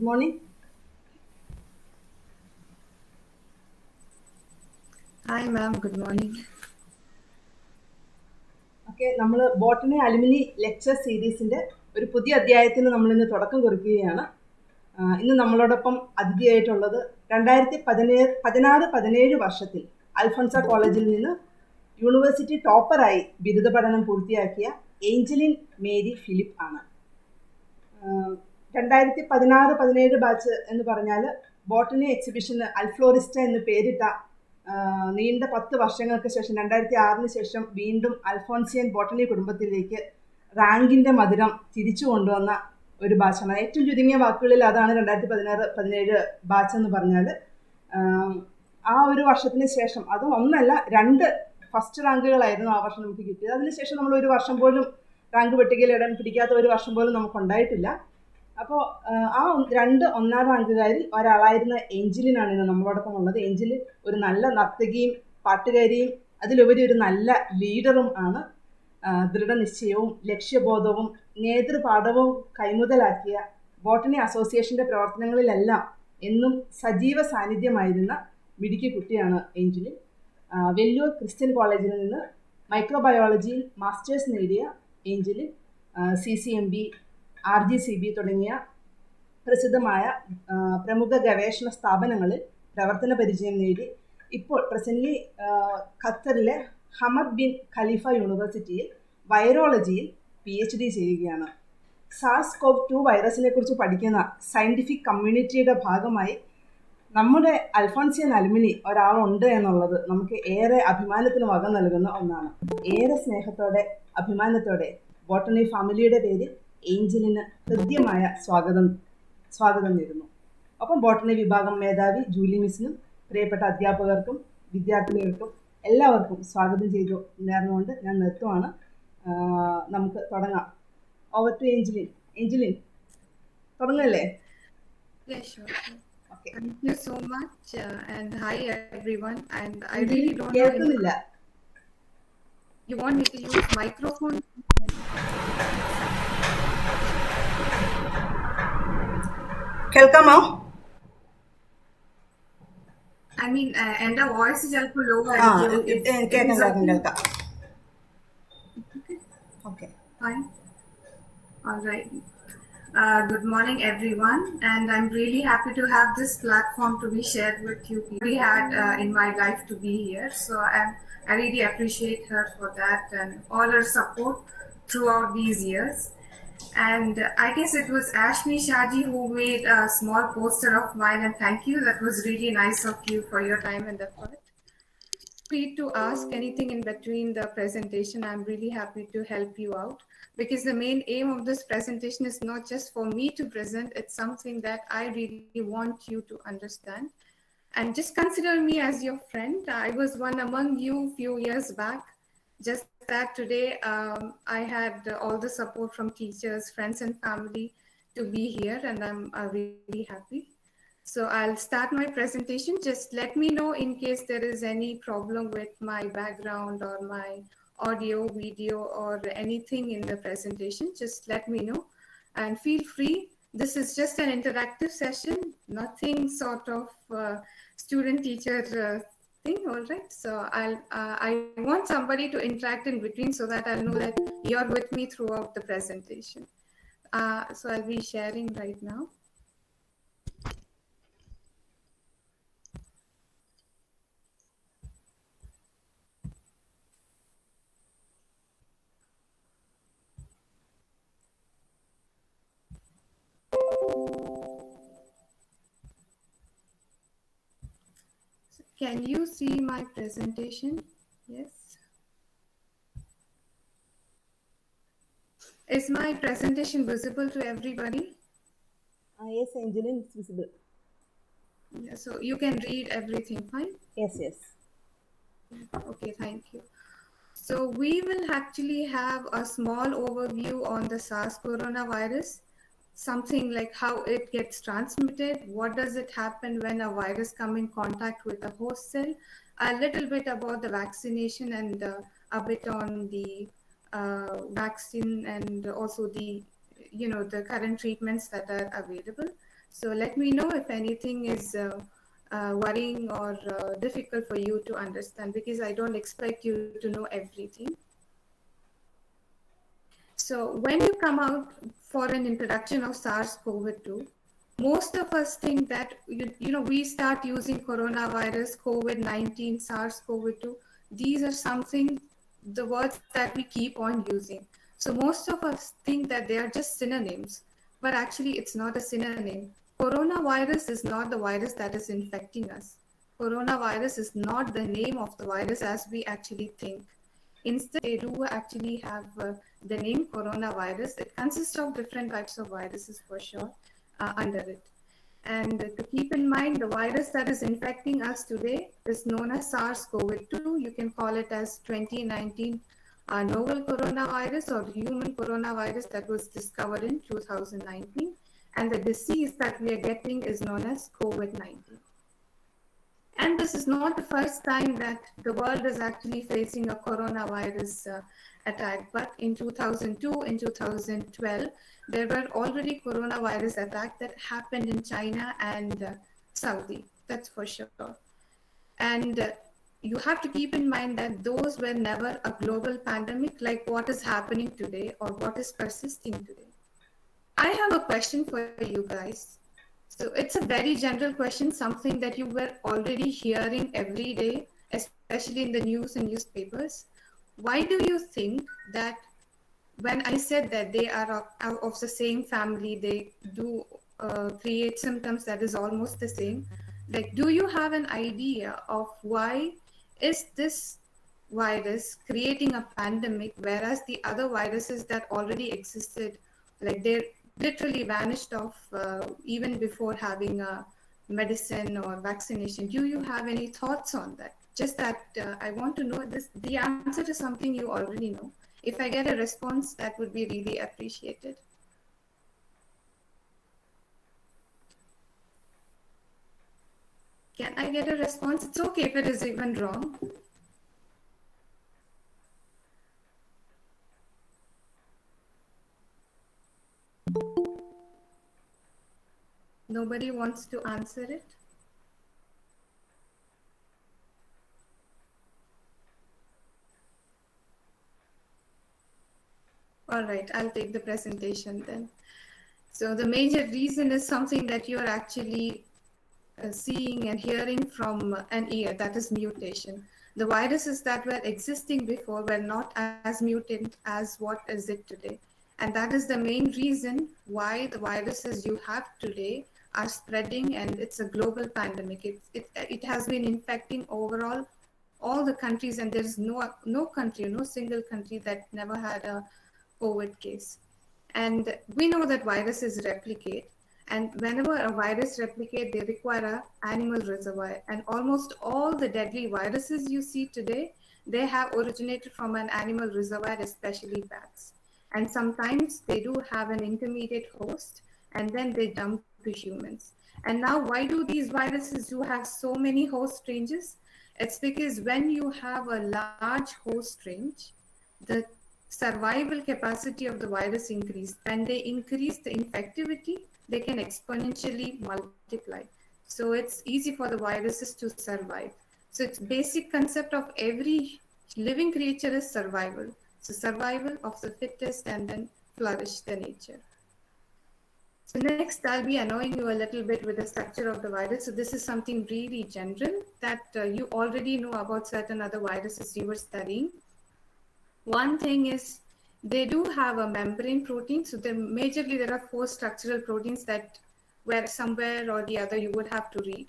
morning. Hi ma'am, good morning. Okay, നമ്മൾ botany alumni lecture സീരീസിന്റെ ഒരു പുതിയ അധ്യായത്തിന് നമ്മൾ ഇന്ന് തുടക്കം കുറിക്കുകയാണ്. ഇന്ന് നമ്മളോടൊപ്പം അതിഥിയായിട്ടുള്ളത് 2016-17 വർഷത്തിൽ അൽഫോൺസ കോളേജിൽ നിന്ന് യൂണിവേഴ്സിറ്റി ടോപ്പറായി ബിരുദ പഠനം പൂർത്തിയാക്കിയ ഏഞ്ചലിൻ മേരി ഫിലിപ്പ് ആണ്. 2016-17 ബാച്ച് എന്ന് പറഞ്ഞാൽ ബോട്ടണി എക്സിബിഷന് അൽഫ്ലോറിസ്റ്റ എന്ന് പേരിട്ട നീണ്ട 10 വർഷങ്ങൾക്ക് ശേഷം 2006 ശേഷം വീണ്ടും അൽഫോൺസിയൻ ബോട്ടണി കുടുംബത്തിലേക്ക് റാങ്കിൻ്റെ മധുരം തിരിച്ചു കൊണ്ടുവന്ന ഒരു ബാച്ചാണ്. ഏറ്റവും ചുരുങ്ങിയ വാക്കുകളിൽ അതാണ് 2016-17 ബാച്ച് എന്ന് പറഞ്ഞാൽ. ആ ഒരു വർഷത്തിന് ശേഷം അതും ഒന്നല്ല 2 ഫസ്റ്റ് റാങ്കുകളായിരുന്നു ആ വർഷം നമുക്ക് കിട്ടിയത്. അതിനുശേഷം നമ്മൾ ഒരു വർഷം പോലും റാങ്ക് പട്ടികയിൽ ഇടം പിടിക്കാത്ത ഒരു വർഷം പോലും നമുക്കുണ്ടായിട്ടില്ല. അപ്പോൾ ആ 2 ഒന്നാം റാങ്കുകാരിൽ ഒരാളായിരുന്ന ഏഞ്ചലിനാണ് ഇന്ന് നമ്മളോടൊപ്പം ഉള്ളത്. ഏഞ്ചൽ ഒരു നല്ല നർത്തകിയും പാട്ടുകാരിയും അതിലുപരി ഒരു നല്ല ലീഡറും ആണ്. ദൃഢനിശ്ചയവും ലക്ഷ്യബോധവും നേതൃപാഠവും കൈമുതലാക്കിയ ബോട്ടണി അസോസിയേഷൻ്റെ പ്രവർത്തനങ്ങളിലെല്ലാം എന്നും സജീവ സാന്നിധ്യമായിരുന്ന മിടുക്കി കുട്ടിയാണ് ഏഞ്ചലിൻ. വെല്ലൂർ ക്രിസ്ത്യൻ കോളേജിൽ നിന്ന് മൈക്രോബയോളജിയിൽ മാസ്റ്റേഴ്സ് നേടിയ ഏഞ്ചലിൻ CCMB, RGCB തുടങ്ങിയ പ്രസിദ്ധമായ പ്രമുഖ ഗവേഷണ സ്ഥാപനങ്ങളിൽ പ്രവർത്തന പരിചയം നേടി ഇപ്പോൾ പ്രസന്റ്ലി ഖത്തറിലെ ഹമദ് ബിൻ ഖലീഫ യൂണിവേഴ്സിറ്റിയിൽ വൈറോളജിയിൽ PhD ചെയ്യുകയാണ്. SARS-CoV-2 വൈറസിനെ കുറിച്ച് പഠിക്കുന്ന സയൻറ്റിഫിക് കമ്മ്യൂണിറ്റിയുടെ ഭാഗമായി നമ്മുടെ അൽഫോൺസിയൻ അലുമിനി ഒരാളുണ്ട് എന്നുള്ളത് നമുക്ക് ഏറെ അഭിമാനത്തിന് വക നൽകുന്ന ഒന്നാണ്. ഏറെ സ്നേഹത്തോടെ അഭിമാനത്തോടെ ബോട്ടണി ഫാമിലിയുടെ പേരിൽ ഏഞ്ചലിന് ഹൃദ്യമായ സ്വാഗതം നേരുന്നു. ഒപ്പം ബോട്ടണി വിഭാഗം മേധാവി ജൂലി മിസ്സിനും പ്രിയപ്പെട്ട അധ്യാപകർക്കും വിദ്യാർത്ഥികൾക്കും എല്ലാവർക്കും സ്വാഗതം ചെയ്തു നേർന്നുകൊണ്ട് ഞാൻ നിർത്തുവാണ്. നമുക്ക് തുടങ്ങാം. Over to Angeline. ഏഞ്ചലിൻ തുടങ്ങല്ലേ? Yes, sure. Okay. Thank you so much and hi everyone. And I really don't know. കേൾക്കുന്നില്ല. You want me to use microphone? കേൾക്കാമോ? I mean, എൻ്റെ വോയിസ് ചിലപ്പോൾ ലോ കേൾക്കാം. Okay, fine. All right. Good morning, everyone, and I'm really happy to have this platform to be shared with you. We had in my life to be here, so I really appreciate her for that and all her support throughout these years. And I guess it was Ashmi Shaji who made a small poster of mine, and thank you. That was really nice of you for your time and effort. Free to ask anything in between the presentation. I'm really happy to help you out because the main aim of this presentation is not just for me to present, it's something that I really want you to understand. And just consider me as your friend. I was one among you few years back. Just that today I had all the support from teachers, friends and family to be here, and I'm really happy. So I'll start my presentation. Just let me know in case there is any problem with my background or my audio, video, or anything in the presentation. Just let me know and feel free. This is just an interactive session, nothing sort of student-teacher thing, all right? So I want somebody to interact in between so that I'll know that you're with me throughout the presentation. So I'll be sharing right now. Can you see my presentation? Yes. Is my presentation visible to everybody? Yes, Angeline, it's visible. Yeah, so you can read everything fine? Yes. Okay, thank you. So we will actually have a small overview on the SARS coronavirus, something like how it gets transmitted, what does it happen when a virus comes in contact with a host cell, a little bit about the vaccination and a bit on the vaccine and also the current treatments that are available. So let me know if anything is worrying or difficult for you to understand, because I don't expect you to know everything. So when you come out for an introduction of SARS-CoV-2, most of us think that we start using coronavirus, COVID-19, SARS-CoV-2. These are something, the words that we keep on using. So most of us think that they are just synonyms, but actually it's not a synonym. Coronavirus is not the virus that is infecting us. Coronavirus is not the name of the virus as we actually think. Instead, they do actually have the name coronavirus. It consists of different types of viruses for sure under it. And to keep in mind, the virus that is infecting us today is known as SARS-CoV-2. You can call it as 2019 novel coronavirus or human coronavirus that was discovered in 2019. And the disease that we are getting is known as COVID-19. And this is not the first time that the world is actually facing a coronavirus attack. But in 2002, in 2012, there were already coronavirus attacks that happened in China and Saudi. That's for sure. And you have to keep in mind that those were never a global pandemic like what is happening today or what is persisting today. I have a question for you guys. So it's a very general question, something that you were already hearing every day, especially in the news and newspapers. Why do you think that when I said that they are of the same family, they do create symptoms that is almost the same? Like, do you have an idea of why is this virus creating a pandemic, whereas the other viruses that already existed, like they literally vanished off even before having a medicine or vaccination? Do you have any thoughts on that? Just that I want to know this. The answer to something you already know. If I get a response, that would be really appreciated. Can I get a response? It's okay if it is even wrong. Nobody wants to answer it? All right, I'll take the presentation then. So the major reason is something that you're actually seeing and hearing from an ear, that is mutation. The viruses that were existing before were not as mutant as what is it today. And that is the main reason why the viruses you have today are spreading, and it's a global pandemic. It has been infecting overall all the countries, and there's no country, no single country that never had a COVID case. And we know that viruses replicate. And whenever a virus replicates, they require an animal reservoir. And almost all the deadly viruses you see today, they have originated from an animal reservoir, especially bats. And sometimes they do have an intermediate host, and then they dump to humans. And now, why do these viruses do have so many host ranges? It's because when you have a large host range, the survival capacity of the virus increase. When they increase the infectivity, they can exponentially multiply. So it's easy for the viruses to survive. So it's basic concept of every living creature is survival. So survival of the fittest and then flourish the nature. So next, I'll be annoying you a little bit with the structure of the virus. So this is something really general that you already know about certain other viruses you were studying. One thing is they do have a membrane protein. So majorly there are four structural proteins that where somewhere or the other you would have to read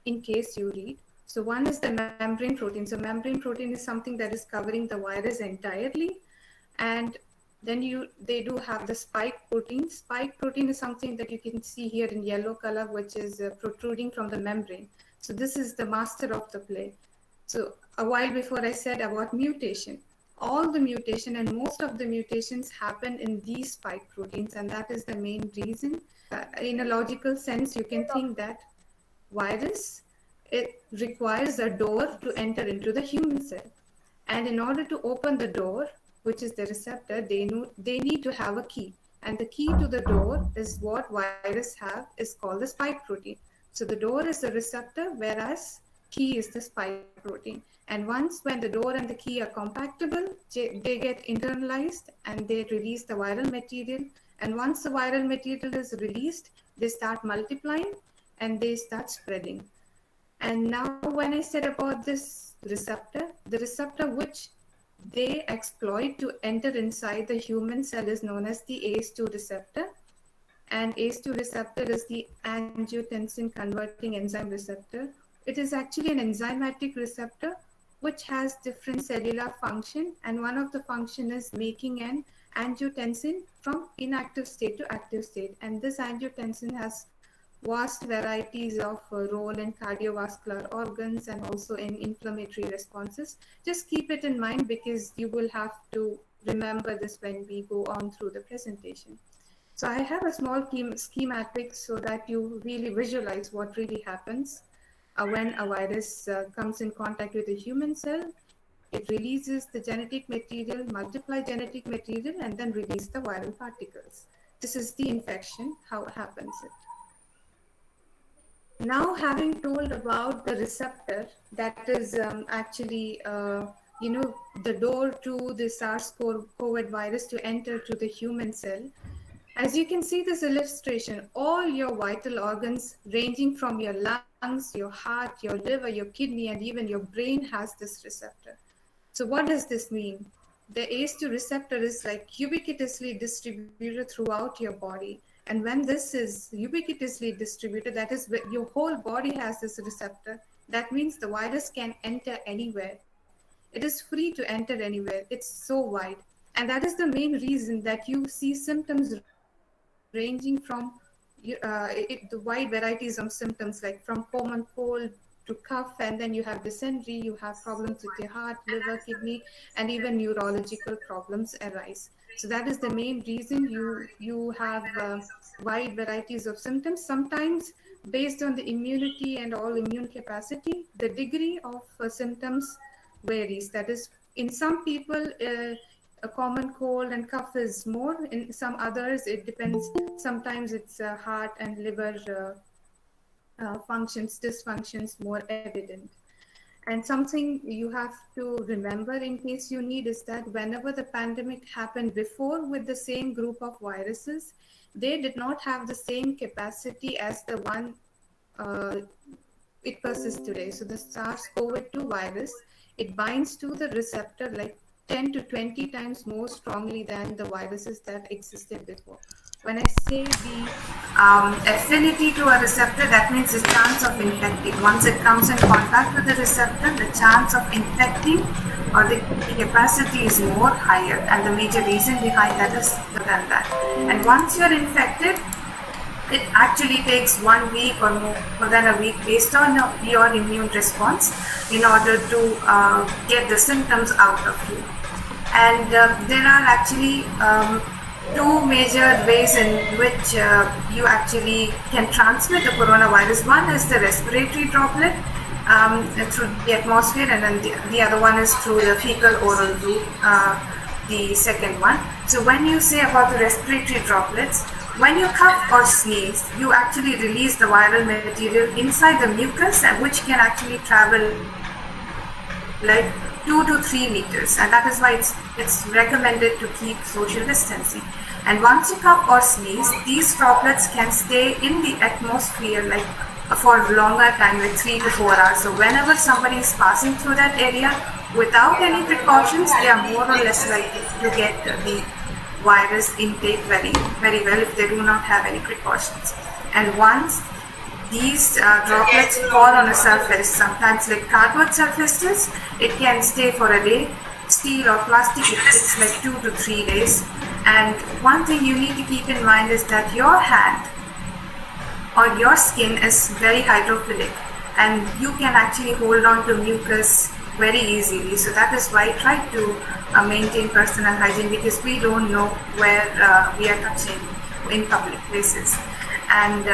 in case you read. So one is the membrane protein. So membrane protein is something that is covering the virus entirely. And then they do have the spike protein. Spike protein is something that you can see here in yellow color, which is protruding from the membrane. So this is the master of the play. So a while before I said about mutation. All the mutation and most of the mutations happen in these spike proteins, and that is the main reason. In a logical sense, you can think that virus, it requires a door to enter into the human cell. And in order to open the door, which is the receptor, they need to have a key. And the key to the door is what virus have is called the spike protein. So the door is the receptor, whereas key is the spike protein. And once when the door and the key are compatible, they get internalized and they release the viral material. And once the viral material is released, they start multiplying and they start spreading. And now when I said about this receptor, the receptor which they exploit to enter inside the human cell is known as the ACE2 receptor. And ACE2 receptor is the angiotensin converting enzyme receptor. It is actually an enzymatic receptor which has different cellular function, and one of the function is making an angiotensin from inactive state to active state. And this angiotensin has vast varieties of role in cardiovascular organs and also in inflammatory responses. Just keep it in mind because you will have to remember this when we go on through the presentation. So I have a small schematic so that you really visualize what really happens when a virus comes in contact with a human cell. It releases the genetic material, multiply genetic material, and then release the viral particles. This is the infection, how it happens. Now, having told about the receptor that is actually, the door to the SARS-CoV virus to enter to the human cell. As you can see this illustration, all your vital organs ranging from your lungs, your heart, your liver, your kidney, and even your brain has this receptor. So what does this mean? The ACE2 receptor is like ubiquitously distributed throughout your body. And when this is ubiquitously distributed, that is, your whole body has this receptor, that means the virus can enter anywhere. It is free to enter anywhere. It's so wide. And that is the main reason that you see symptoms ranging from the wide varieties of symptoms, like from common cold to cough, and then you have dysentery, you have problems with your heart, liver, kidney, and even neurological problems arise. So that is the main reason you have wide varieties of symptoms. Sometimes based on the immunity and all immune capacity, the degree of symptoms varies. That is, in some people, a common cold and cough is more. In some others, it depends. Sometimes it's heart and liver dysfunctions more evident. And something you have to remember in case you need is that whenever the pandemic happened before with the same group of viruses, they did not have the same capacity as the one it persists today. So the SARS-CoV-2 virus, it binds to the receptor like 10 to 20 times more strongly than the viruses that existed before. When I say the affinity to a receptor, that means the chance of infecting. Once it comes in contact with the receptor, the chance of infecting or the capacity is more higher, and the major reason behind that is than that. And once you're infected, it actually takes 1 week or more than a week based on your immune response in order to get the symptoms out of you. And there are actually two major ways in which you actually can transmit the coronavirus. One is the respiratory droplet through the atmosphere, and then the other one is through the fecal oral route, the second one. So when you say about the respiratory droplets, when you cough or sneeze, you actually release the viral material inside the mucus, and which can actually travel like 2 to 3 meters, and that is why it's recommended to keep social distancing. And once you cough or sneeze, these droplets can stay in the atmosphere like for longer time, like 3 to 4 hours. So whenever somebody is passing through that area without any precautions, they are more or less likely to get the virus intake very, very well if they do not have any precautions. And once these droplets fall on a surface, sometimes like cardboard surfaces, it can stay for a day. Steel or plastic, it's like 2 to 3 days. And one thing you need to keep in mind is that your hand or your skin is very hydrophilic, and you can actually hold on to mucus very easily. So that is why I try to maintain personal hygiene, because we don't know where we are touching in public places. And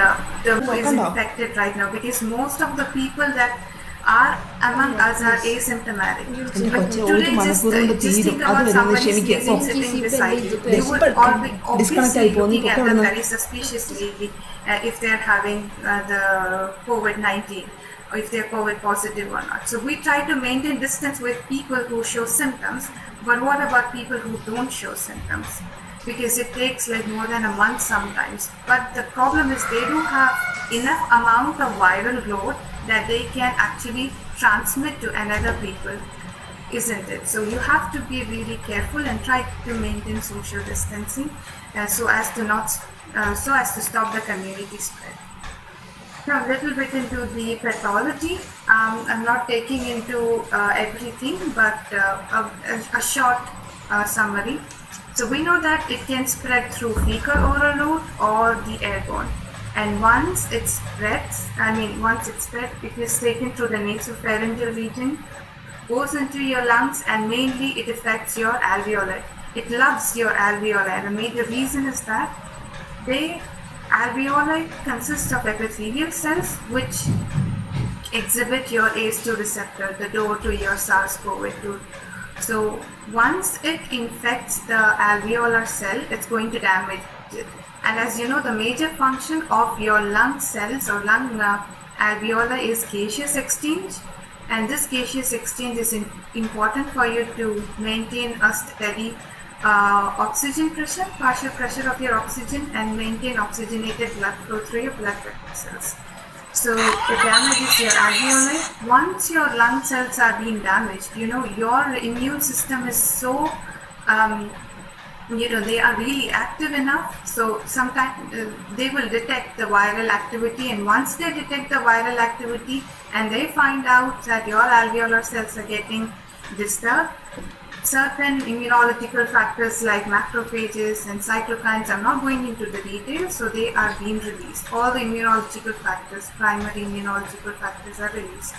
who is infected right now, because most of the people that are among us are asymptomatic. എൻ്റെ But കൊച്ചെ ഒരു today, മണിക്കൂർ കൊണ്ട് just തീരും. think അത് about വരെ ഒന്ന് somebody ക്ഷമിക്കുക. sitting beside you. You would disconnect obviously ആയി പോകുന്നു. looking പൊക്കെ at them അവിടുന്ന്. very suspiciously if they're having the COVID-19 or if they're COVID positive or not. So we try to maintain distance with people who show symptoms, but what about people who don't show symptoms? Because it takes like more than a month sometimes. But the problem is they don't have enough amount of viral load that they can actually transmit to another people, isn't it? So you have to be really careful and try to maintain social distancing so as to stop the community spread. Now, a little bit into the pathology. I'm not taking into everything, but a short summary. So we know that it can spread through fecal oral route or the airborne. And once it spreads, it is taken through the nasopharyngeal region, goes into your lungs, and mainly it affects your alveoli. It loves your alveoli. The major reason is that alveoli consist of epithelial cells which exhibit your ACE2 receptor, the door to your SARS-CoV-2. So once it infects the alveolar cell, it's going to damage it. And as you know, the major function of your lung cells or lung alveoli is gaseous exchange. And this gaseous exchange is important for you to maintain a steady oxygen pressure, partial pressure of your oxygen, and maintain oxygenated blood flow through your blood vessels. So it damages your alveoli. Once your lung cells are being damaged, your immune system is so, they are really active enough. So sometimes they will detect the viral activity, and once they detect the viral activity and they find out that your alveolar cells are getting disturbed, certain immunological factors like macrophages and cytokines, I'm not going into the details, so they are being released. All the immunological factors, primary immunological factors are released.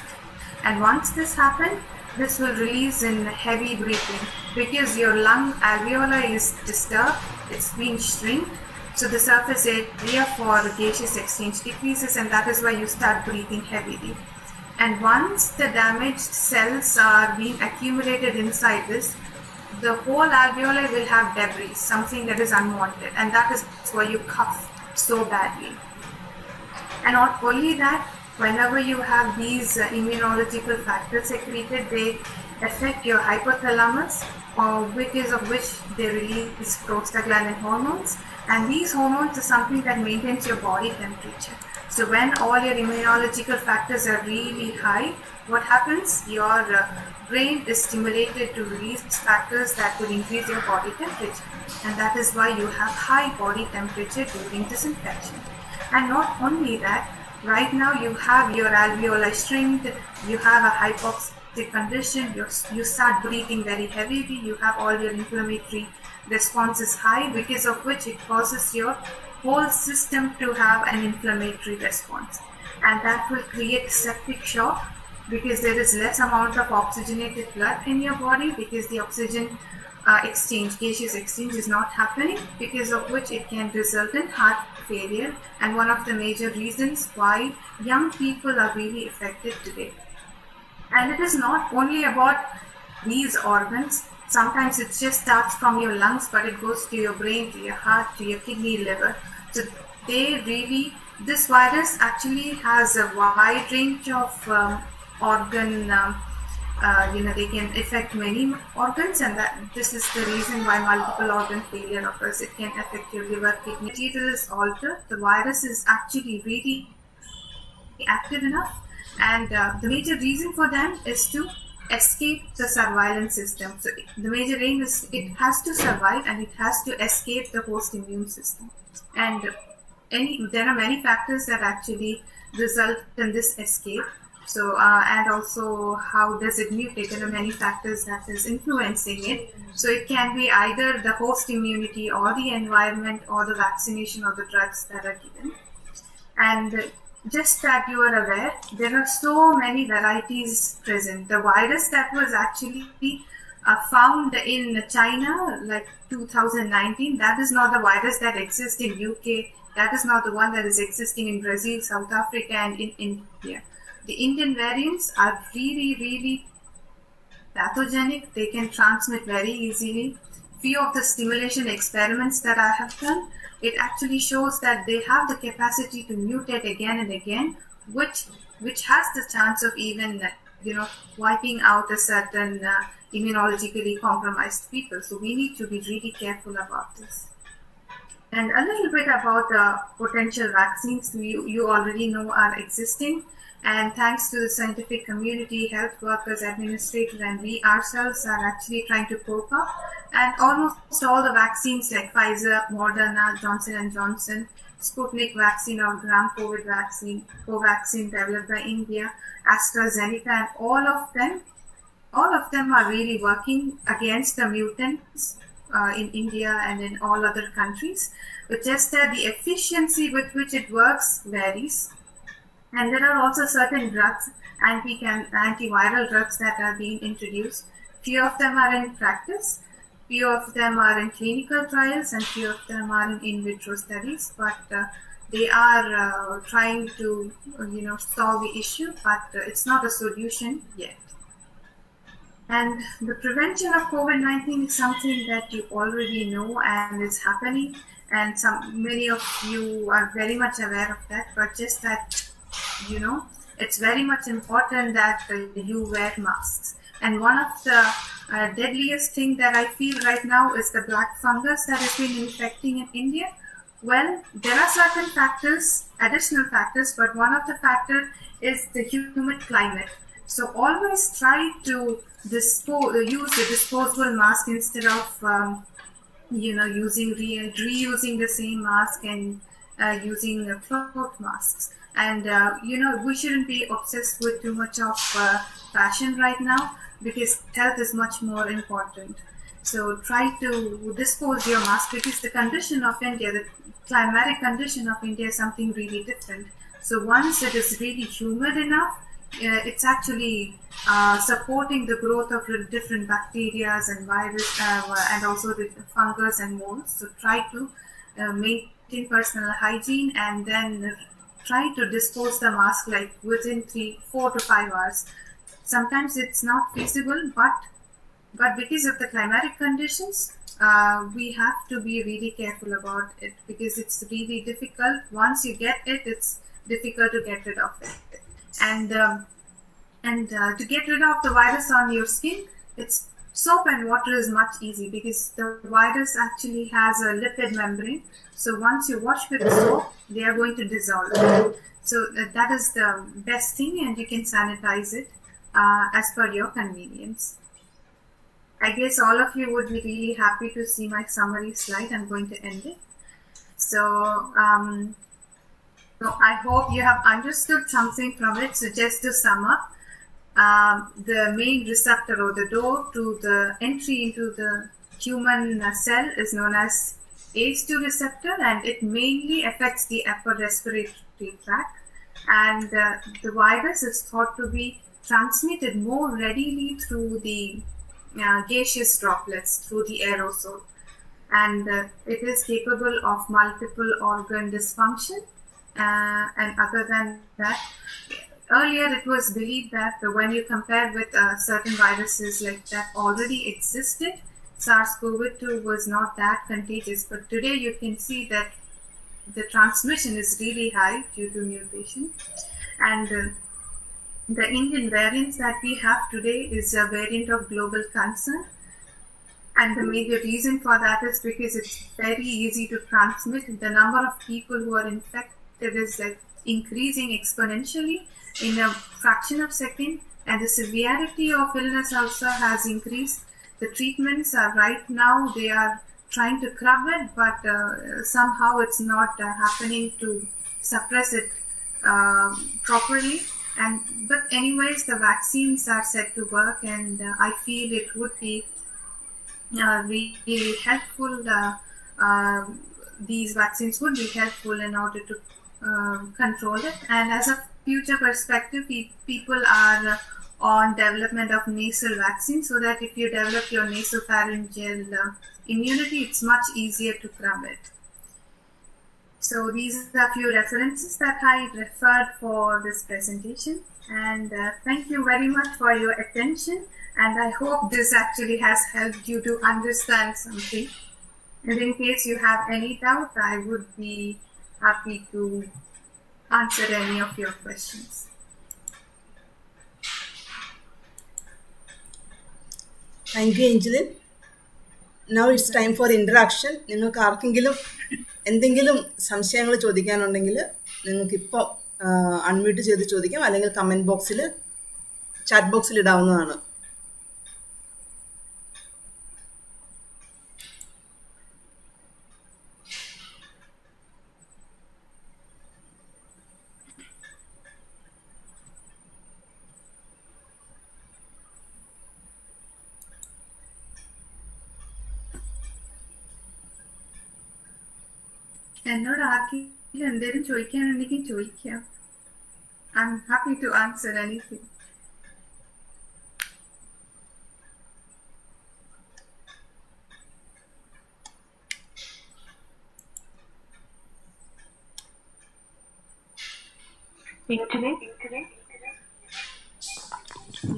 And once this happens, this will release in heavy breathing because your lung alveoli is disturbed, it's been shrinked, so the surface area for gaseous exchange decreases, and that is why you start breathing heavily. And once the damaged cells are being accumulated inside this, the whole alveoli will have debris, something that is unwanted, and that is why you cough so badly. And not only that, whenever you have these immunological factors secreted, they affect your hypothalamus, because of which they release prostaglandin hormones, and these hormones are something that maintains your body temperature. So when all your immunological factors are really high, what happens? Your brain is stimulated to release factors that could increase your body temperature, and that is why you have high body temperature during this infection. And not only that, right now you have your alveoli shrinked, you have a hypoxic condition, you start breathing very heavily, you have all your inflammatory responses high, because of which it causes your whole system to have an inflammatory response, and that will create septic shock because there is less amount of oxygenated blood in your body, because the oxygen gaseous exchange is not happening, because of which it can result in heart failure, and one of the major reasons why young people are really affected today. And it is not only about these organs. Sometimes it just starts from your lungs, but it goes to your brain, to your heart, to your kidney, liver. So this virus actually has a wide range of organ, they can affect many organs, and this is the reason why multiple organ failure occurs. It can affect your liver, kidney. It is altered. The virus is actually really active enough, and the major reason for them is to escape the surveillance system. So the major aim is it has to survive and it has to escape the host immune system. And there are many factors that actually result in this escape. So and also how does it mutate? There are many factors that is influencing it. So it can be either the host immunity or the environment or the vaccination or the drugs that are given. And just that you are aware, there are so many varieties present. The virus that was actually found in China like 2019, that is not the virus that exists in UK, that is not the one that is existing in Brazil, South Africa and in India. the Indian variants are really, really pathogenic. They can transmit very easily. Few of the stimulation experiments that I have done, it actually shows that they have the capacity to mutate again and again, which has the chance of even wiping out a certain immunologically compromised people. So we need to be really careful about this. And a little bit about potential vaccines you already know are existing. And thanks to the scientific community, health workers, administrators, and we ourselves are actually trying to cope up. And almost all the vaccines like Pfizer, Moderna, Johnson & Johnson, Sputnik vaccine or gram COVID vaccine, Covaxin developed by India, AstraZeneca, and all of them are really working against the mutants in India and in all other countries. But just that the efficiency with which it works varies. And there are also certain drugs, antiviral drugs that are being introduced. Few of them are in practice, few of them are in clinical trials, and few of them are in vitro studies. But they are trying to, solve the issue, but it's not a solution yet. And the prevention of COVID-19 is something that you already know and is happening, and many of you are very much aware of that. But just that, it's very much important that you wear masks. And one of the deadliest thing that I feel right now is the black fungus that has been infecting in India. Well, there are certain factors, additional factors, but one of the factors is the humid climate. So always try to use the disposable mask instead of reusing the same mask and using cloth masks. And we shouldn't be obsessed with too much of fashion right now, because health is much more important. So try to dispose your mask, because the condition of India, the climatic condition of India is something really different. So once it is really humid enough, it's actually supporting the growth of different bacteria and virus, and also the fungus and molds. So try to maintain personal hygiene, and then try to dispose the mask like within 4 to 5 hours. Sometimes it's not feasible, but because of the climatic conditions, we have to be really careful about it, because it's really difficult. Once you get it, it's difficult to get rid of it. And to get rid of the virus on your skin, it's soap and water is much easy, because the virus actually has a lipid membrane. So once you wash with soap, they are going to dissolve. So that is the best thing, and you can sanitize it as per your convenience. I guess all of you would be really happy to see my summary slide. I'm going to end it. So I hope you have understood something from it. So just to sum up, the main receptor or the door to the entry into the human cell is known as ACE2 receptor, and it mainly affects the upper respiratory tract. And the virus is thought to be transmitted more readily through the gaseous droplets, through the aerosol. And it is capable of multiple organ dysfunction. And other than that, earlier it was believed that when you compare with certain viruses like that already existed, SARS-CoV-2 was not that contagious. But today you can see that the transmission is really high due to mutation. And the Indian variants that we have today is a variant of global concern. And the major reason for that is because it's very easy to transmit. The number of people who are infected is increasing exponentially in a fraction of a second, and the severity of illness also has increased. The treatments are right now, they are trying to curb it, but somehow it's not happening to suppress it properly. But anyways, the vaccines are said to work, and I feel it would be really helpful. These vaccines would be helpful in order to control it. And as a future perspective, people are on development of nasal vaccines, so that if you develop your nasopharyngeal immunity, it's much easier to curb it. So these are few references that I referred for this presentation. And thank you very much for your attention. And I hope this actually has helped you to understand something. And in case you have any doubt, I would be happy to answer any of your questions. Thank you, Angeline. Now it's time for interaction. നിങ്ങൾക്ക് ആർക്കെങ്കിലും എന്തെങ്കിലും സംശയങ്ങൾ ചോദിക്കാനുണ്ടെങ്കിൽ നിങ്ങൾക്കിപ്പോൾ unmute ചെയ്ത് ചോദിക്കാം, അല്ലെങ്കിൽ comment ബോക്സിൽ chat ബോക്സിൽ ഇടാവുന്നതാണ്. എന്നോട് ആർക്കെങ്കിലും എന്തെങ്കിലും ചോദിക്കാനുണ്ടെങ്കിൽ ചോദിക്കാം. I'm happy to answer anything.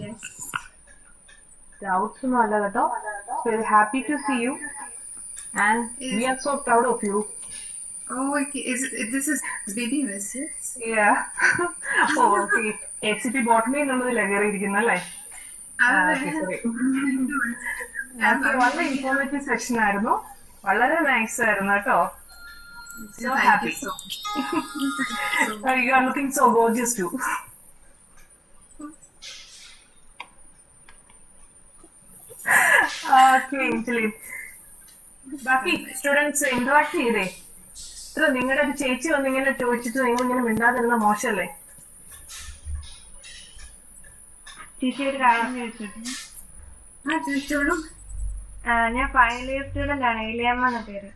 Yes. Doubts no alla keto. So we're happy to see you, and we are so proud of you. Oh, okay. This is baby miss, yes? Yeah. Oh, okay. HCP botany എന്നുള്ളതിൽ കയറിയിരിക്കുന്ന അല്ലേ? വളരെ informative session ആയിരുന്നു, വളരെ nice ആയിരുന്നു കേട്ടോ. So happy. You are looking so gorgeous too. Okay, ബാക്കി students interact ചെയ്തേ. ഇത്ര നിങ്ങളുടെ ഒരു ചേച്ചി വന്നിങ്ങനെ ചോദിച്ചിട്ട് നിങ്ങൾ ഇങ്ങനെ മിണ്ടാതിരുന്ന മോശമല്ലേ? ചേച്ചി ഒരു കാര്യം ചോദിച്ചോളൂ. ഞാൻ ഫൈനൽ ഇയർ സ്റ്റുഡന്റ് ആണ്, ഏലിയമ്മ എന്ന പേര്.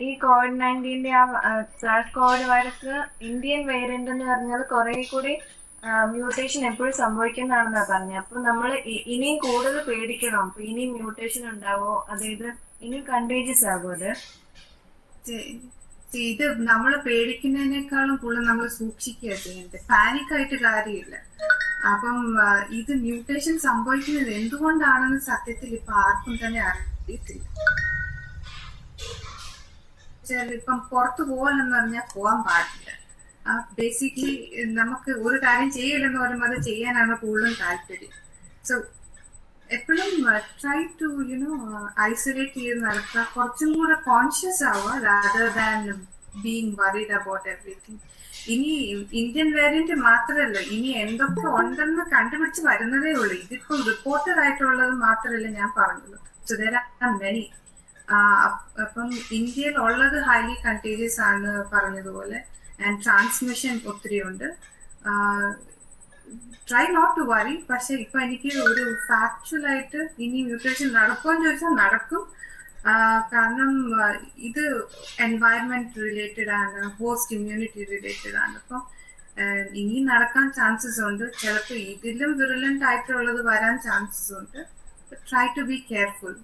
ഈ COVID-19 SARS Covid virus Indian variant എന്ന് പറഞ്ഞാൽ കുറെ കൂടി മ്യൂട്ടേഷൻ എപ്പോഴും സംഭവിക്കുന്നതാണെന്നാ പറഞ്ഞത്. അപ്പൊ നമ്മൾ ഇനിയും കൂടുതൽ പേടിക്കണം. അപ്പൊ ഇനിയും മ്യൂട്ടേഷൻ ഉണ്ടാവോ, അതായത് ഇനിയും കണ്ടേജിയസ് ആകുമോ അത്? ഇത് നമ്മൾ പേടിക്കുന്നതിനേക്കാളും കൂടുതൽ നമ്മൾ സൂക്ഷിക്കുക ചെയ്യേണ്ടത്. പാനിക്കായിട്ട് കാര്യമില്ല. അപ്പം ഇത് മ്യൂട്ടേഷൻ സംഭവിക്കുന്നത് എന്തുകൊണ്ടാണെന്ന് സത്യത്തിൽ ഇപ്പൊ ആർക്കും തന്നെ അറിയത്തില്ല. ഇപ്പം പുറത്തു പോകാനെന്ന് പറഞ്ഞാൽ പോകാൻ പാടില്ല. ബേസിക്കലി നമുക്ക് ഒരു കാര്യം ചെയ്യില്ലെന്ന് പറയുമ്പോൾ അത് ചെയ്യാനാണ് കൂടുതലും താല്പര്യം. സോ എപ്പോഴും ട്രൈ ടു ഐസൊലേറ്റ് ചെയ്ത് നടക്കുക, കുറച്ചും കൂടെ കോൺഷ്യസ് ആവുക rather than being worried about everything. ഇനി ഇന്ത്യൻ വേരിയന്റ് മാത്രമല്ല, ഇനി എന്തൊക്കെ ഉണ്ടെന്ന് കണ്ടുപിടിച്ച് വരുന്നതേ ഉള്ളൂ. ഇതിപ്പോ റിപ്പോർട്ടഡ് ആയിട്ടുള്ളത് മാത്രമല്ല ഞാൻ പറഞ്ഞത്. So there are many. അപ്പം ഇന്ത്യയിൽ ഉള്ളത് ഹൈലി കണ്ടേജിയസ് ആണ് പറഞ്ഞതുപോലെ, ആൻഡ് ട്രാൻസ്മിഷൻ ഒത്തിരി ഉണ്ട്. Try not to worry. പക്ഷെ ഇപ്പൊ എനിക്ക് ഒരു ഫാക്ച്വൽ ആയിട്ട് ഇനി മ്യൂട്ടേഷൻ നടക്കുമെന്ന് ചോദിച്ചാൽ നടക്കും. കാരണം ഇത് എൻവയറമെന്റ് റിലേറ്റഡ് ആണ്, ഹോസ്റ്റ് ഇമ്മ്യൂണിറ്റി റിലേറ്റഡ് ആണ്. അപ്പം ഇനി നടക്കാൻ ചാൻസസ് ഉണ്ട്. ചിലപ്പോൾ ഇതിലും വിറുലന്റ് ആയിട്ടുള്ളത് വരാൻ ചാൻസസ് ഉണ്ട്. Try to be careful.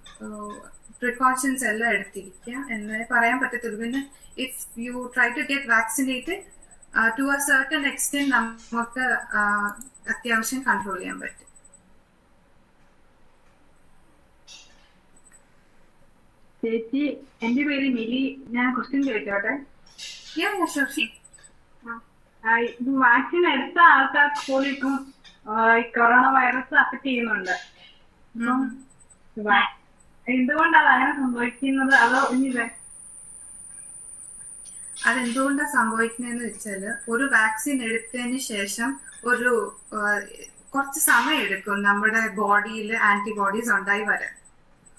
Precautions എല്ലാം എടുത്തിരിക്കുക എന്നേ പറയാൻ പറ്റത്തുള്ളൂ. പിന്നെ if you try to get vaccinated to a certain extent നമുക്ക് അത്യാവശ്യം കൺട്രോൾ ചെയ്യാൻ പറ്റും. ചേച്ചി, എന്റെ പേര് മിലി. ഞാൻ ക്വസ്റ്റ്യൻ ചോദിച്ചോട്ടെ? ഇത് വാക്സിൻ എടുത്ത ആൾക്കാർക്ക് പോലും ഇപ്പം ഈ കൊറോണ വൈറസ് അഫക്ട് ചെയ്യുന്നുണ്ട്. എന്തുകൊണ്ടാണ് അങ്ങനെ സംഭവിക്കുന്നത്? അതോ ഇനി അതെന്തുകൊണ്ടാണ് സംഭവിക്കുന്നതെന്ന് വെച്ചാല്, ഒരു വാക്സിൻ എടുത്തതിന് ശേഷം ഒരു കുറച്ച് സമയം എടുക്കും നമ്മുടെ ബോഡിയിൽ ആന്റിബോഡീസ് ഉണ്ടായി വരാൻ.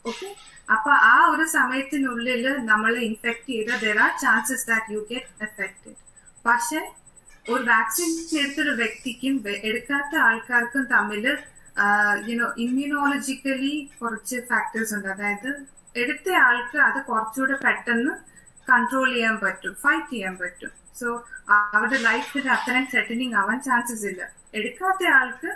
ഓക്കെ, അപ്പൊ ആ ഒരു സമയത്തിനുള്ളിൽ നമ്മൾ ഇൻഫെക്ട് ചെയ്ത there are chances that you get affected. പക്ഷെ ഒരു വാക്സിൻ എടുത്തൊരു വ്യക്തിക്കും എടുക്കാത്ത ആൾക്കാർക്കും തമ്മിൽ ഇമ്മ്യൂണോളജിക്കലി കുറച്ച് ഫാക്ടേഴ്സ് ഉണ്ട്. അതായത് എടുത്ത ആൾക്ക് അത് കുറച്ചുകൂടെ പെട്ടെന്ന് കൺട്രോൾ ചെയ്യാൻ പറ്റും, ഫൈറ്റ് ചെയ്യാൻ പറ്റും. സോ അവരുടെ ലൈഫിൽ അത്രയും ത്രെറ്റനിങ് ആവാൻ ചാൻസസ് ഇല്ല. എടുക്കാത്ത ആൾക്ക്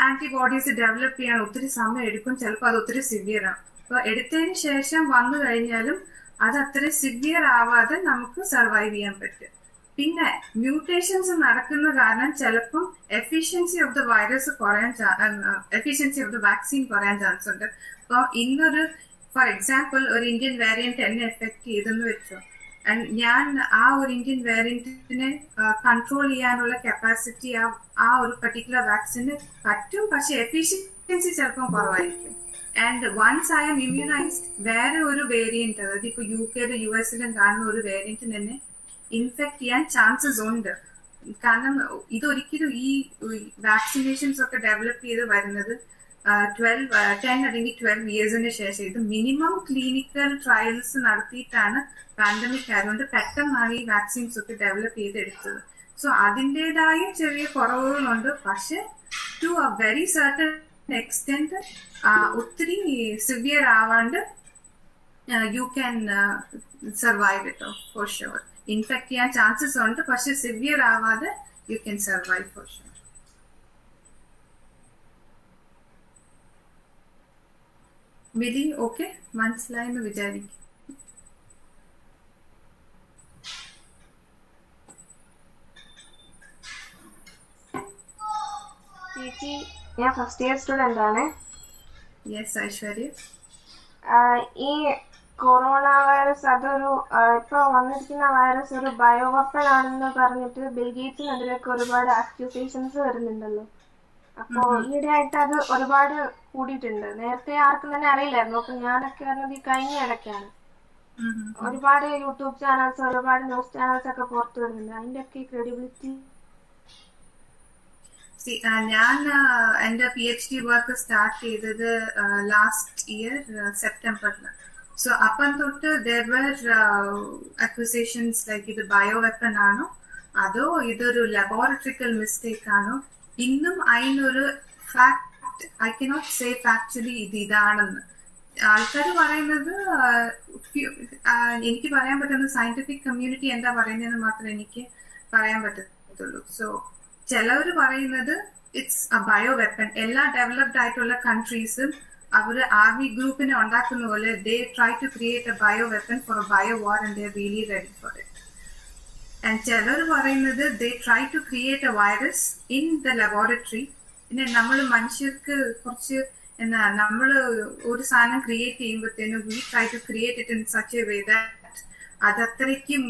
ആന്റിബോഡീസ് ഡെവലപ്പ് ചെയ്യാൻ ഒത്തിരി സമയം എടുക്കും. ചിലപ്പോൾ അത് ഒത്തിരി സിവിയർ ആണ്. അപ്പൊ എടുത്തതിന് ശേഷം വന്നു കഴിഞ്ഞാലും അത് അത്ര സിവിയർ ആവാതെ നമുക്ക് സർവൈവ് ചെയ്യാൻ പറ്റും. പിന്നെ മ്യൂട്ടേഷൻസ് നടക്കുന്ന കാരണം ചിലപ്പം എഫിഷ്യൻസി ഓഫ് ദ വൈറസ് കുറയാൻ എഫിഷ്യൻസി ഓഫ് ദ വാക്സിൻ കുറയാൻ ചാൻസ് ഉണ്ട്. അപ്പോൾ ഇന്നൊരു ഫോർ എക്സാമ്പിൾ ഒരു ഇന്ത്യൻ വേരിയന്റ് എന്നെ എഫക്ട് ചെയ്തെന്ന് വെച്ചോ, ഞാൻ ആ ഒരു ഇന്ത്യൻ വേരിയന്റിനെ കൺട്രോൾ ചെയ്യാനുള്ള കപ്പാസിറ്റി ആ ഒരു പർട്ടിക്കുലർ വാക്സിന് പറ്റും, പക്ഷെ എഫിഷ്യൻസി ചിലപ്പം കുറവായിരിക്കും. And once I am immunised വേറെ ഒരു വേരിയന്റ്, അതായത് ഇപ്പൊ UK US കാണുന്ന ഒരു വേരിയന്റിന് തന്നെ ഇൻഫെക്ട് ചെയ്യാൻ ചാൻസസ് ഉണ്ട്. കാരണം ഇതൊരിക്കലും ഈ വാക്സിനേഷൻസ് ഒക്കെ ഡെവലപ്പ് ചെയ്ത് വരുന്നത് 10 അല്ലെങ്കിൽ 12 ഇയേഴ്സിന് ശേഷം. ഇത് മിനിമം ക്ലിനിക്കൽ ട്രയൽസ് നടത്തിയിട്ടാണ് പാൻഡമിക് ആയതുകൊണ്ട് പെട്ടെന്നാണ് ഈ വാക്സിൻസ് ഒക്കെ ഡെവലപ്പ് ചെയ്തെടുത്തത്. സോ അതിൻ്റെതായ ചെറിയ കുറവുകളുണ്ട്, പക്ഷെ to a very certain extent ഒത്തിരി സിവിയർ ആവാണ്ട് you can survive it for sure. Infect ചെയ്യാൻ ചാൻസസ് ഉണ്ട്, പക്ഷെ സിവിയർ ആവാതെ you can survive for sure. Mili okay മനസ്സിലായെന്ന് വിചാരിക്കും. ചേച്ചി, ഞാൻ ഫസ്റ്റ് ഇയർ സ്റ്റുഡൻ്റ് ആണ്. യെസ് ഐശ്വര്യ. ഈ കൊറോണ വൈറസ് അതൊരു ഇപ്പോൾ വന്നിരിക്കുന്ന വൈറസ് ഒരു ബയോവെപ്പൺ ആണെന്ന് പറഞ്ഞിട്ട് ബിൽഗേറ്റ്സിനെതിരെയൊക്കെ ഒരുപാട് അക്യൂസേഷൻസ് വരുന്നുണ്ടല്ലോ. അപ്പോൾ ഈയിടെയായിട്ട് അത് ഒരുപാട് കൂടിയിട്ടുണ്ട്. നേരത്തെ ആർക്കും തന്നെ അറിയില്ലായിരുന്നു. അപ്പൊ ഞാനൊക്കെ അറിഞ്ഞത് ഈ കഴിഞ്ഞ ഇടയ്ക്കാണ്. ഒരുപാട് യൂട്യൂബ് ചാനൽസ്, ഒരുപാട് ന്യൂസ് ചാനൽസ് ഒക്കെ പുറത്തു വരുന്നുണ്ട്. അതിൻ്റെയൊക്കെ ക്രെഡിബിലിറ്റി. ഞാൻ എൻ്റെ PhD വർക്ക് സ്റ്റാർട്ട് ചെയ്തത് ലാസ്റ്റ് ഇയർ സെപ്റ്റംബറിൽ. സോ അപ്പം തൊട്ട് there were accusations like ഇത് ബയോ വെപ്പൺ ആണോ അതോ ഇതൊരു ലബോറട്ടറിക്കൽ മിസ്റ്റേക്ക് ആണോ. ഇന്നും അതിനൊരു fact I cannot say factually ഇതാണെന്ന്. ആൾക്കാർ പറയുന്നത് എനിക്ക് പറയാൻ പറ്റുന്ന സയന്റിഫിക് കമ്മ്യൂണിറ്റി എന്താ പറയുന്നതെന്ന് മാത്രമേ എനിക്ക് പറയാൻ പറ്റത്തുള്ളൂ. സോ ചിലവർ പറയുന്നത് ഇറ്റ്സ് എ ബയോ വെപ്പൺ. എല്ലാ ഡെവലപ്ഡ് ആയിട്ടുള്ള കൺട്രീസും അവർ ആർമി ഗ്രൂപ്പിനെ ഉണ്ടാക്കുന്ന പോലെ they try to create a bio weapon for a bio war and they are really ready for it. And ചിലർ പറയുന്നത് they try to create a virus in the laboratory. പിന്നെ നമ്മൾ മനുഷ്യർക്ക് കുറച്ച് നമ്മൾ ഒരു സാധനം ക്രിയേറ്റ് ചെയ്യുമ്പോഴത്തേനും we try to create it in such a way that അത് അത്രയ്ക്കും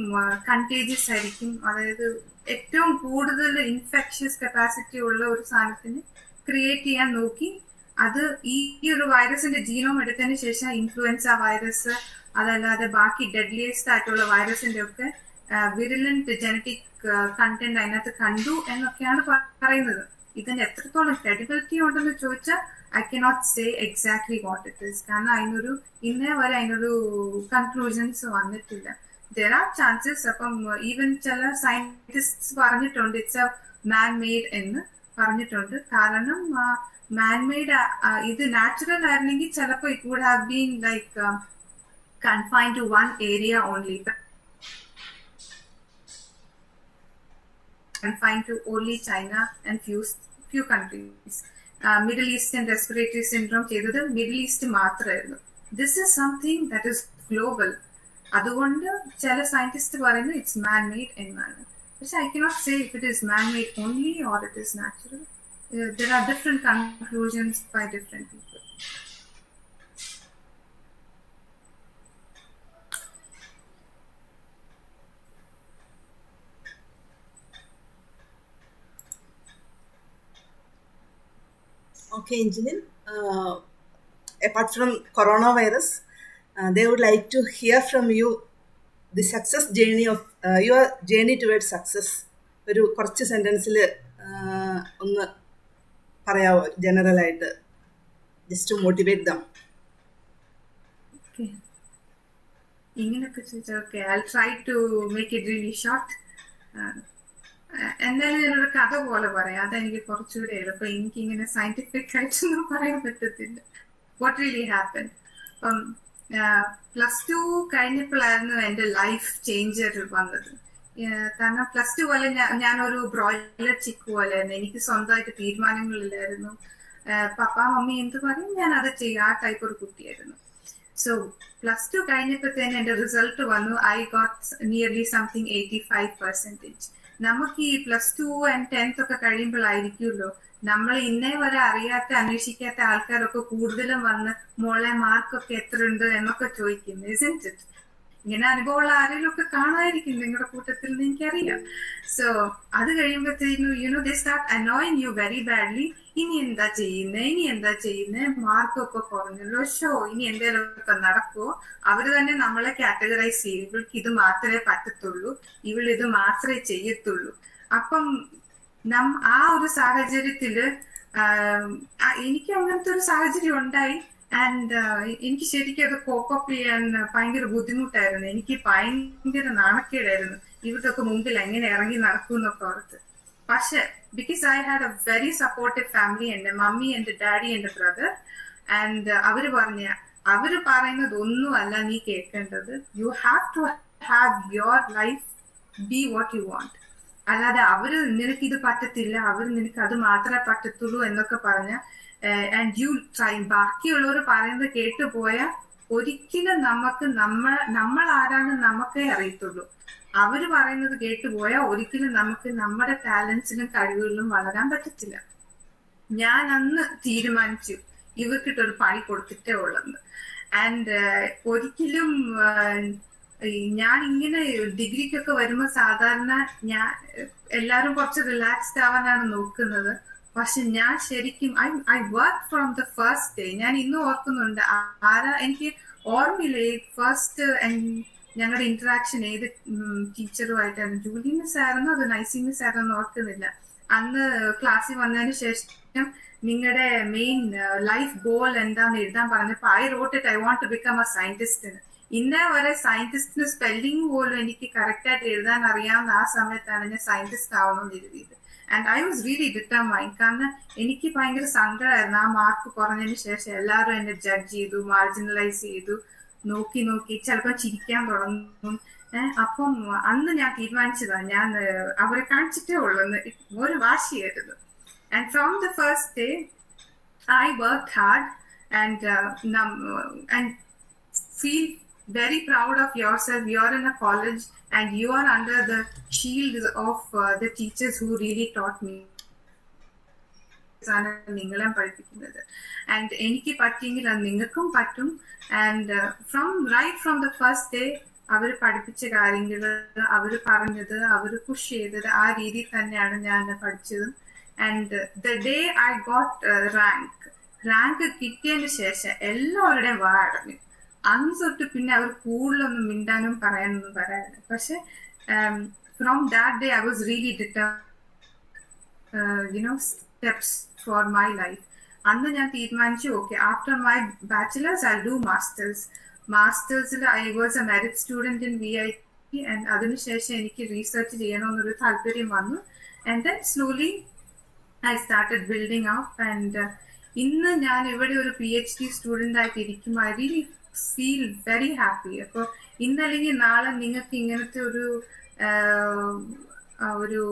കണ്ടേജിയസ് ആയിരിക്കും. അതായത് ഏറ്റവും കൂടുതൽ ഇൻഫെക്ഷ്യസ് കപ്പാസിറ്റി ഉള്ള ഒരു സാധനത്തിന് ക്രിയേറ്റ് ചെയ്യാൻ നോക്കി. അത് ഈ ഒരു വൈറസിന്റെ ജീനോം എടുത്തതിന് ശേഷം ഇൻഫ്ലുവൻസ വൈറസ് അതല്ലാതെ ബാക്കി ഡെഡ്ലിയസ്റ്റ് ആയിട്ടുള്ള വൈറസിന്റെ ഒക്കെ വിരലന്റ് ജനറ്റിക് കണ്ടന്റ് അതിനകത്ത് കണ്ടു എന്നൊക്കെയാണ് പറയുന്നത്. ഇതിന് എത്രത്തോളം ക്രെഡിബിലിറ്റി ഉണ്ടെന്ന് ചോദിച്ചാൽ I cannot say exactly what it is. കാരണം അതിനൊരു ഇന്നേ വരെ അതിനൊരു കൺക്ലൂഷൻസ് വന്നിട്ടില്ല. there are chances. അപ്പം ഈവൻ ചില സയന്റിസ്റ്റ് പറഞ്ഞിട്ടുണ്ട് ഇറ്റ്സ് എ മാൻ മെയ്ഡ് എന്ന് പറഞ്ഞിട്ടുണ്ട്. കാരണം മാൻ മെയ്ഡ് ഇത് നാച്ചുറൽ ആയിരുന്നെങ്കിൽ ചിലപ്പോൾ it would have been like confined to one area only, confined to only China and few countries. Middle Eastern respiratory syndrome ചെയ്തത് മിഡിൽ ഈസ്റ്റ് മാത്രമായിരുന്നു. This is something that is global. അതുകൊണ്ട് ചില scientist പറയുന്നത് it's man made എന്നാണ്. പക്ഷെ I cannot say if it is man made only or it is natural. There are different conclusions by different people. Okay, Angeline, apart from coronavirus, they would like to hear from you the success journey of your journey towards success. ഒരു കുറച്ച് സെൻറ്റൻസിൽ ഒന്ന് പറയാമോ ജനറലായിട്ട്, just to motivate them. ഇങ്ങനെയൊക്കെ ചോദിച്ചാൽ okay, I try to make it really short. എന്തായാലും ഞാനൊരു കഥ പോലെ പറയാം, അതെനിക്ക് കുറച്ചുകൂടെ എളുപ്പം. എനിക്കിങ്ങനെ സയന്റിഫിക് ആയിട്ടൊന്നും പറയാൻ പറ്റത്തില്ല. What really happen. അപ്പം +2 കഴിഞ്ഞപ്പോഴായിരുന്നു എൻ്റെ ലൈഫ് ചേഞ്ചർ വന്നത്. കാരണം +2 പോലെ ഞാനൊരു ബ്രോയിലർ ചിക്ക് പോലെയായിരുന്നു. എനിക്ക് സ്വന്തമായിട്ട് തീരുമാനങ്ങളില്ലായിരുന്നു. പപ്പ മമ്മി എന്ത് പറയും ഞാൻ അത് ചെയ്യും, ആ ടൈപ്പ് ഒരു കുട്ടിയായിരുന്നു. സോ +2 കഴിഞ്ഞപ്പോഴത്തേന് എൻ്റെ റിസൾട്ട് വന്നു. I got nearly something 85%. നമുക്ക് ഈ +2 ആൻഡ് 10th ഒക്കെ കഴിയുമ്പോഴായിരിക്കുമല്ലോ നമ്മൾ ഇന്നേ വരെ അറിയാത്ത അന്വേഷിക്കാത്ത ആൾക്കാരൊക്കെ കൂടുതലും വന്ന് മോളെ മാർക്കൊക്കെ എത്ര ഉണ്ട് എന്നൊക്കെ ചോദിക്കുന്നു. isn't it? ഇങ്ങനെ അനുഭവമുള്ള ആരെങ്കിലും ഒക്കെ കാണുമായിരിക്കും നിങ്ങളുടെ കൂട്ടത്തിൽ നിന്ന് എനിക്കറിയാം. സോ അത് കഴിയുമ്പോഴത്തേനും ദേ start annoying you very badly. ഇനി എന്താ ചെയ്യുന്നേ, മാർക്കൊക്കെ കുറഞ്ഞല്ലോ, ഇനി എന്തേലുമൊക്കെ നടക്കുമോ? അവര് തന്നെ നമ്മളെ കാറ്റഗറൈസ് ചെയ്യും. ഇവൾക്ക് ഇത് മാത്രമേ പറ്റത്തുള്ളൂ, ഇവൾ ഇത് മാത്രമേ ചെയ്യത്തുള്ളൂ. അപ്പം ആ ഒരു സാഹചര്യത്തില് എനിക്ക് അങ്ങനത്തെ ഒരു സാഹചര്യം ഉണ്ടായി. ആൻഡ് എനിക്ക് ശരിക്കും അത് കോപ്പപ്പ് ചെയ്യാൻ ഭയങ്കര ബുദ്ധിമുട്ടായിരുന്നു. എനിക്ക് ഭയങ്കര നാണക്കേടായിരുന്നു ഇവർക്കൊക്കെ മുമ്പിൽ എങ്ങനെ ഇറങ്ങി നടക്കും എന്നൊക്കെ ഓർത്ത്. പക്ഷെ because I had a very supportive family, എൻ്റെ മമ്മി, എൻ്റെ ഡാഡി, എൻ്റെ ബ്രദർ. ആൻഡ് അവര് പറയുന്നത് ഒന്നുമല്ല നീ കേൾക്കേണ്ടത്. You have to have your life be what you want. അല്ലാതെ അവര് നിനക്ക് ഇത് പറ്റത്തില്ല, നിനക്ക് അത് മാത്രമേ പറ്റത്തുള്ളൂ എന്നൊക്കെ പറഞ്ഞ ആൻഡ് യു ട്രൈ ബാക്കിയുള്ളവർ പറയുന്നത് കേട്ടുപോയാൽ ഒരിക്കലും നമ്മൾ ആരാണ് നമുക്കേ അറിയത്തുള്ളൂ. അവര് പറയുന്നത് കേട്ടുപോയാൽ ഒരിക്കലും നമുക്ക് നമ്മുടെ ടാലൻസിലും കഴിവുകളിലും വളരാൻ പറ്റത്തില്ല. ഞാൻ അന്ന് തീരുമാനിച്ചു ഇവർക്കിട്ടൊരു പണി കൊടുത്തിട്ടേ ഉള്ളത്. ആൻഡ് ഒരിക്കലും ഞാൻ ഇങ്ങനെ ഡിഗ്രിക്കൊക്കെ വരുമ്പോ സാധാരണ എല്ലാരും കുറച്ച് റിലാക്സ്ഡ് ആവാനാണ് നോക്കുന്നത്. പക്ഷെ ഞാൻ ശരിക്കും I work from the first day. ഞാൻ ഇന്നും ഓർക്കുന്നുണ്ട്. എനിക്ക് ഓർമ്മയില്ല ഫസ്റ്റ് ഞങ്ങളുടെ ഇന്ററാക്ഷൻ ഏത് ടീച്ചറുമായിട്ടായിരുന്നു. ജൂലി മിസ് ആയിരുന്നു അത് നൈസി മിസ് ആയിരുന്നു ഓർക്കുന്നില്ല. അന്ന് ക്ലാസ്സിൽ വന്നതിന് ശേഷം നിങ്ങളുടെ മെയിൻ ലൈഫ് ഗോൾ എന്താന്ന് എഴുതാൻ പറഞ്ഞപ്പോ I wrote it I want to become a scientist. ഇന്നേ വരെ സയന്റിസ്റ്റിന് സ്പെല്ലിംഗ് പോലും എനിക്ക് കറക്റ്റായിട്ട് എഴുതാൻ അറിയാവുന്ന ആ സമയത്താണ് ഞാൻ സയന്റിസ്റ്റ് ആവണമെന്ന് എഴുതിയത്. And I was really determined. കാരണം എനിക്ക് ഭയങ്കര സങ്കടമായിരുന്നു ആ മാർക്ക് കുറഞ്ഞതിന് ശേഷം എല്ലാവരും എന്നെ ജഡ്ജ് ചെയ്തു, മാർജിനലൈസ് ചെയ്തു, നോക്കി ചിലപ്പോൾ ചിരിക്കാൻ തുടങ്ങും. അപ്പം അന്ന് ഞാൻ തീരുമാനിച്ചതാണ് ഞാൻ അവരെ കാണിച്ചിട്ടേ ഉള്ളൂ, ഒരു വാശിയായിരുന്നു. And from the first day I work hard and feel very proud of yourself. You are in a college and you are under the shield of the teachers who really taught me. നിങ്ങളെ പഠിപ്പിക്കുന്നത് and എനിക്ക് പറ്റിയെങ്കിൽ അത് നിങ്ങൾക്കും പറ്റും. And from the first day അവർ പഠിപ്പിച്ച കാര്യങ്ങൾ, അവർ പറഞ്ഞത്, അവർ പുഷ് ചെയ്തത് ആ രീതിയിൽ തന്നെയാണ് ഞാൻ പഠിച്ചത്. And the day I got rank കിട്ടിയതിന് ശേഷം എല്ലാവരുടെയും വാ അടഞ്ഞു. അന്ന് തൊട്ട് പിന്നെ അവർ കൂടുതലൊന്നും മിണ്ടാനും പറയാനൊന്നും പറയാനില്ല. പക്ഷെ from that day I was really steps for my life. അന്ന് ഞാൻ തീരുമാനിച്ചു okay after my bachelor's I do മാസ്റ്റേഴ്സിൽ I was a merit student in VIT. And അതിനുശേഷം എനിക്ക് റീസെർച്ച് ചെയ്യണമെന്നൊരു താല്പര്യം വന്നു. And then slowly I started building up. And ഇന്ന് ഞാൻ ഇവിടെ ഒരു PhD സ്റ്റുഡൻ്റ് ആയിട്ട് ഇരിക്കുമ്പോൾ I really feel very happy. അപ്പോൾ ഇന്നല്ലെങ്കിൽ നാളെ നിങ്ങൾക്ക് ഇങ്ങനത്തെ ഒരു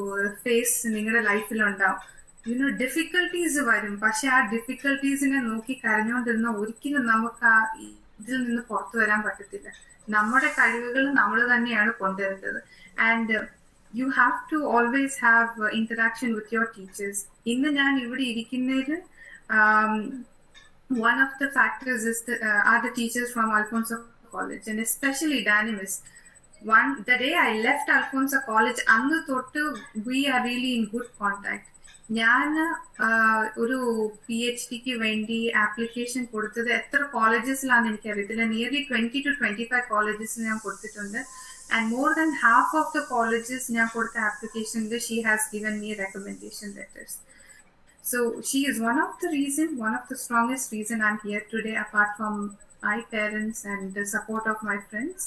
ഫേസ് നിങ്ങളുടെ ലൈഫിലുണ്ടാവും. ഡിഫിക്കൽട്ടീസ് വരും. പക്ഷെ ആ ഡിഫിക്കൽട്ടീസിനെ നോക്കി കരഞ്ഞുകൊണ്ടിരുന്ന ഒരിക്കലും നമുക്ക് ആ ഇതിൽ നിന്ന് പുറത്തു വരാൻ പറ്റത്തില്ല. നമ്മുടെ കഴിവുകൾ നമ്മൾ തന്നെയാണ് കൊണ്ടുവരേണ്ടത്. And you have to always have interaction with your teachers. ഇന്ന് ഞാൻ ഇവിടെ ഇരിക്കുന്നതിൽ one of the factors are the teachers from Alfonso College, and especially Danny Miss. The day I left Alfonso College, annu thottu we are really in good contact. ഞാൻ ഒരു PhDക്ക് വേണ്ടി application കൊടുത്തത് എത്ര കോളേജസിലാണെന്ന് എനിക്കറിയത്തില്ല. Nearly 20 to 25 colleges ഞാൻ കൊടുത്തിട്ടുണ്ട്. And more than half of the colleges ഞാൻ കൊടുത്ത ആപ്ലിക്കേഷനിൽ she has given me recommendation letters. So she is one of the strongest reason I'm here today, apart from my parents and the support of my friends.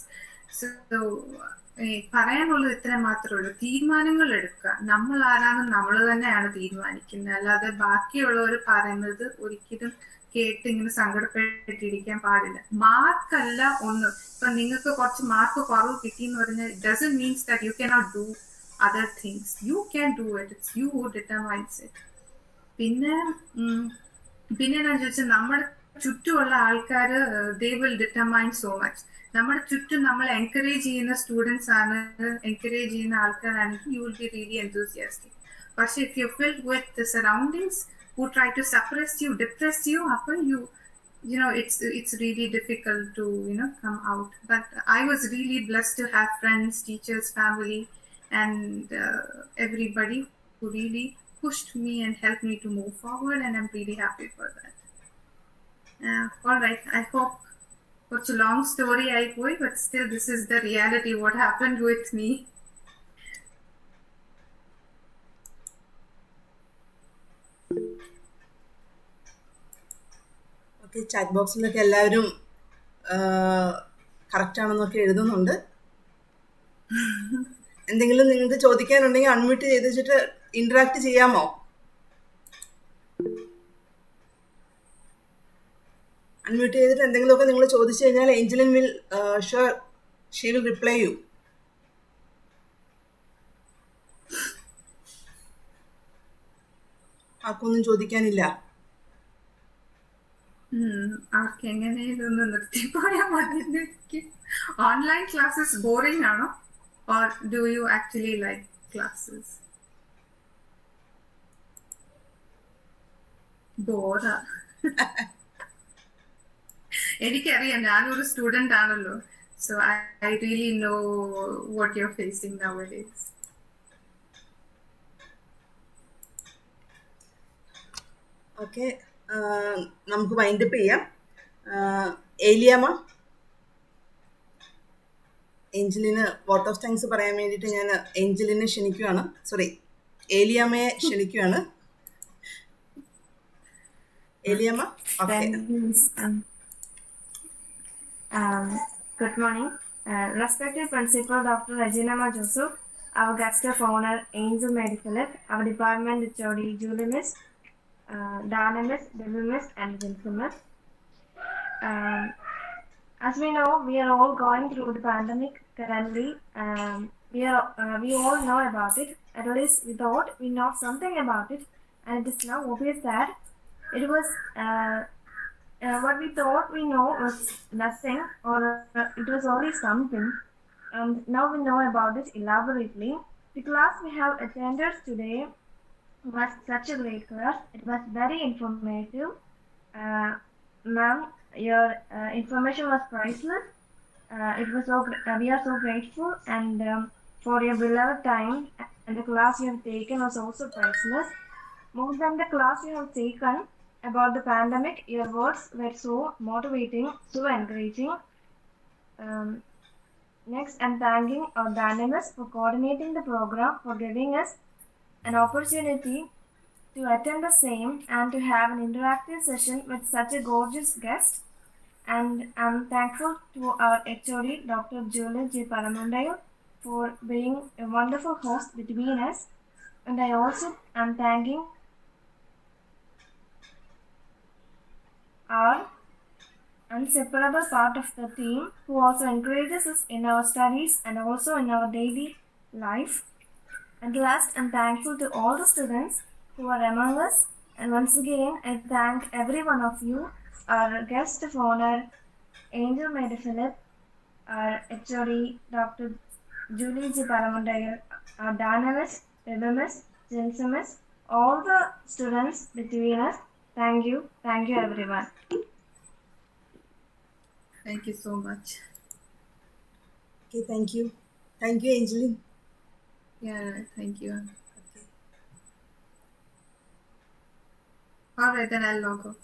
So പറയാനുള്ളത് ഇത്ര മാത്രമേ ഉള്ളൂ. തീരുമാനങ്ങൾ എടുക്കുക. നമ്മൾ ആരാണെന്ന് നമ്മൾ തന്നെയാണ് തീരുമാനിക്കുന്നത്. അല്ലാതെ ബാക്കിയുള്ളവർ പറയുന്നത് ഒരിക്കലും കേട്ട് ഇങ്ങനെ സങ്കടപ്പെട്ടിരിക്കാൻ പാടില്ല. മാർക്കല്ല ഒന്ന്. ഇപ്പൊ നിങ്ങൾക്ക് കുറച്ച് മാർക്ക് കുറവ് കിട്ടിയെന്ന് പറഞ്ഞാൽ it doesn't mean that you cannot do other things. You can do it. It's you who determines it. പിന്നെ ഞാൻ ചോദിച്ചാൽ നമ്മുടെ ചുറ്റുമുള്ള ആൾക്കാർ they will determine so much. നമ്മുടെ ചുറ്റും നമ്മൾ എൻകറേജ് ചെയ്യുന്ന സ്റ്റുഡൻസ് ആണ്, എൻകറേജ് ചെയ്യുന്ന ആൾക്കാരാണെങ്കിൽ you will be really enthusiastic. പക്ഷെ if you filled with the surroundings who try to suppress you, depress you, upper you know, it's really difficult to, you know, come out. But I was really blessed to have friends, teachers, family, and everybody who really pushed me and helped me to move forward, and I'm really happy for that. All right, I hope it's a long story I boy, but still this is the reality what happened with me. Okay, chat ബോക്സിലൊക്കെ എല്ലാവരും കറക്റ്റാണെന്നൊക്കെ എഴുതുന്നുണ്ട്. എന്തെങ്കിലും നിങ്ങൾക്ക് ചോദിക്കാനുണ്ടെങ്കിൽ unmute ചെയ്ത് വെച്ചിട്ട് interact ചെയ്യാമോ? Unmute ചെയ്തിട്ട് എന്തെങ്കിലുമൊക്കെ നിങ്ങൾ ചോദിച്ചു കഴിഞ്ഞാൽ Angeline will sure she will reply you. ആർക്കൊന്നും ചോദിക്കാനില്ല? ആർക്ക് എങ്ങനെ ഇതൊന്ന് നിർത്തിപ്പോയാൽ മതി. ഓൺലൈൻ ക്ലാസ്സസ് ബോറിംഗ് ആണോ, or do you actually like classes? ബോറാ. എനിക്കറിയാം, ഞാനൊരു സ്റ്റുഡൻ്റ് ആണല്ലോ. So I really know what you are facing nowadays. Okay, നമുക്ക് വൈൻഡപ്പ് ചെയ്യാം. ഏലിയാമ്മ, ഏഞ്ചലിന് വോട്ട് ഓഫ് താങ്ക്സ് പറയാൻ വേണ്ടിയിട്ട് ഞാൻ ഏഞ്ചലിനെ ക്ഷണിക്കുകയാണ്, സോറി ഏലിയാമ്മയെ ക്ഷണിക്കുകയാണ്. Eliyamma, okay. Good morning. Respected Principal Dr. Regina Joseph, our guest of honor Angel Mary Philip, our department HOD Julie Miss, Dana Miss, Debbie Miss, and Vincent Miss. As we know, we are all going through the pandemic currently. We all know about it. At least we thought we know something about it, and it is now obvious that it was what we thought we know was nothing, or it was only something. And now we know about it elaborately. The class we have attended today was such a great class. It was very informative. Ma'am, your information was priceless. It was we are so grateful, and for your beloved time, and the class you have taken was also priceless. More than the class you have taken about the pandemic, your words were so motivating, so encouraging. Next, I'm thanking our dynamis for coordinating the program, for giving us an opportunity to attend the same and to have an interactive session with such a gorgeous guest. And I'm thankful to our HOD, Dr. Julie J. Paramandayal, for being a wonderful host between us. And I also am thanking our inseparable part of the team who also encourages us in our studies and also in our daily life. And last, I'm thankful to all the students who are among us. And once again, I thank every one of you, our guest of honor, Angel Mary Philip, our HOD, Dr. Julie J. Paramandayal, our dynamis, Bebemis, Jinsimis, all the students between us. Thank you everyone. Thank you so much. Okay, thank you, Angeline. Yeah, thank you. Okay. All right, then I'll log off.